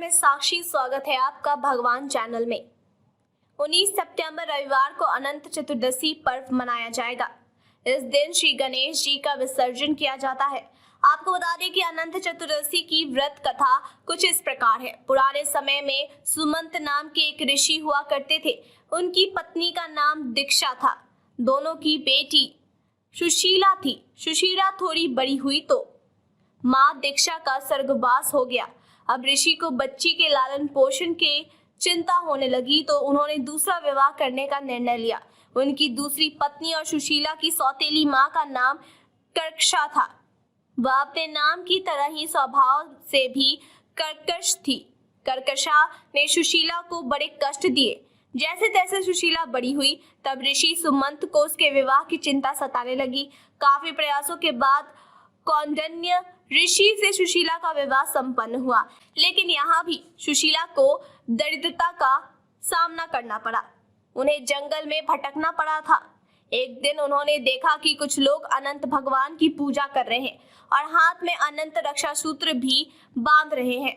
मैं साक्षी, स्वागत है आपका भगवान चैनल में। 19 सितंबर रविवार को अनंत चतुर्दशी पर्व मनाया जाएगा। इस दिन श्री गणेश जी का विसर्जन किया जाता है। आपको बता दें कि अनंत चतुर्दशी की व्रत कथा कुछ इस प्रकार है। पुराने समय में सुमंत नाम के एक ऋषि हुआ करते थे। उनकी पत्नी का नाम दीक्षा था। दोनों की बेटी सुशीला थी। सुशीला थोड़ी बड़ी हुई तो माँ दीक्षा का स्वर्गवास हो गया। अब ऋषि को बच्ची के लालन पोषण के चिंता होने लगी तो उन्होंने दूसरा विवाह करने का निर्णय लिया। उनकी दूसरी पत्नी और सुशीला की सौतेली माँ का नाम कर्कशा था। वह अपने नाम की तरह ही स्वभाव से भी कर्कश थी। कर्कशा ने सुशीला को बड़े कष्ट दिए। जैसे तैसे सुशीला बड़ी हुई तब ऋषि सुमंत को उसके विवाह की चिंता सताने लगी। काफी प्रयासों के बाद कौंडिन्य ऋषि से सुशीला का विवाह संपन्न हुआ, लेकिन यहाँ भी सुशीला को दरिद्रता का सामना करना पड़ा। उन्हें जंगल में भटकना पड़ा था। एक दिन उन्होंने देखा कि कुछ लोग अनंत भगवान की पूजा कर रहे हैं और हाथ में अनंत रक्षा सूत्र भी बांध रहे हैं।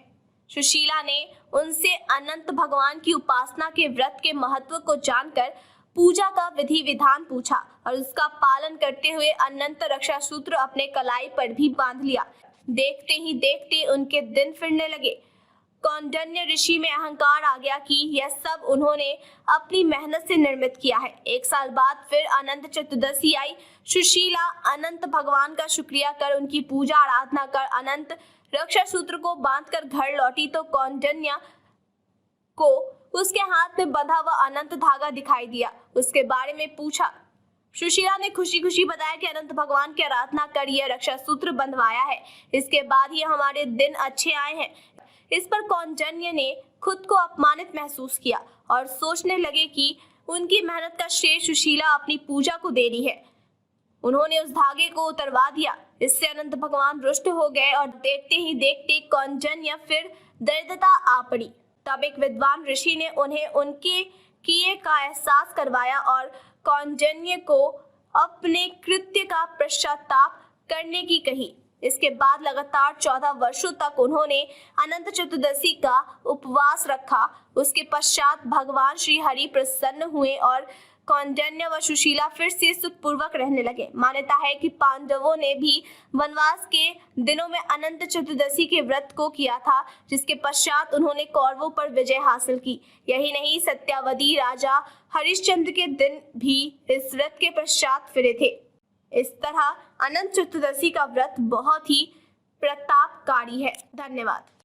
सुशीला ने उनसे अनंत भगवान की उपासना के व्रत के महत्व को जानकर पूजा का विधि विधान पूछा और उसका पालन करते हुए अनंत रक्षा सूत्र अपने कलाई पर भी बांध लिया। देखते ही देखते उनके दिन फिरने लगे। कौंडिन्य ऋषि में अहंकार आ गया कि यह सब उन्होंने अपनी मेहनत से निर्मित किया है। एक साल बाद फिर अनंत चतुर्दशी आई। सुशीला अनंत भगवान का शुक्रिया कर उनकी पूजा आराधना कर अनंत रक्षा सूत्र को बांधकर घर लौटी तो कौंडिन्य को उसके हाथ में बंधा हुआ अनंत धागा दिखाई दिया। उसके बारे में पूछा। सुशीला ने खुशी खुशी बताया कि अनंत भगवान की आराधना कर यह रक्षा सूत्र बंधवाया है। इसके बाद ही हमारे दिन अच्छे आए हैं। इस पर कौंडिन्य ने खुद को अपमानित महसूस किया और सोचने लगे कि उनकी मेहनत का श्रेय सुशीला अपनी पूजा को दे रही है। उन्होंने उस धागे को उतरवा दिया। इससे अनंत भगवान रुष्ट हो गए और देखते ही देखते कौंडिन्य फिर दरिद्रता आ पड़ी। तब एक विद्वान ऋषि ने उन्हें उनके किए का एहसास करवाया और कौंडिन्य को अपने कृत्य का पश्चाताप करने की कही। इसके बाद लगातार 14 वर्षों तक उन्होंने अनंत चतुर्दशी का उपवास रखा। उसके पश्चात भगवान श्री हरि प्रसन्न हुए और कौंडिन्य व सुशीला फिर से सुखपूर्वक रहने लगे। मान्यता है कि पांडवों ने भी वनवास के दिनों में अनंत चतुर्दशी के व्रत को किया था, जिसके पश्चात उन्होंने कौरवों पर विजय हासिल की। यही नहीं, सत्यावधी राजा हरिश्चंद्र के दिन भी इस व्रत के पश्चात फिरे थे। इस तरह अनंत चतुर्दशी का व्रत बहुत ही प्रतापकारी है। धन्यवाद।